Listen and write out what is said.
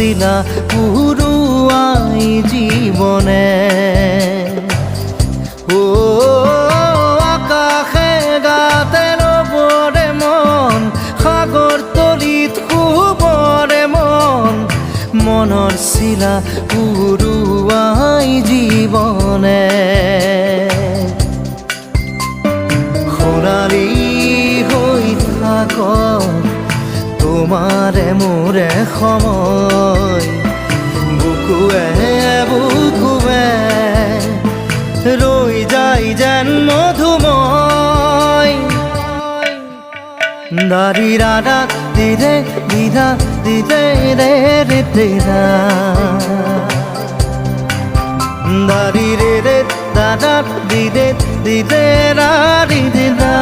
শিলা পুরুয়াই জীবনে ও আকাশে গাতে রবরে মন সাগর তলিত শুবরে মন মনৰ শিলা পুরুয়াই জীবনে সোণালী হৈ থাক তোমাৰে মোৰে সময় বুকুৱে বুকুৱে ৰৈ যায় যেন মধুময় দাৰি ৰাধা দিদে দিদা দিদে ৰে ৰে দিদা দাৰি ৰে ৰে দাদা দিদে দিদে ৰা দিদা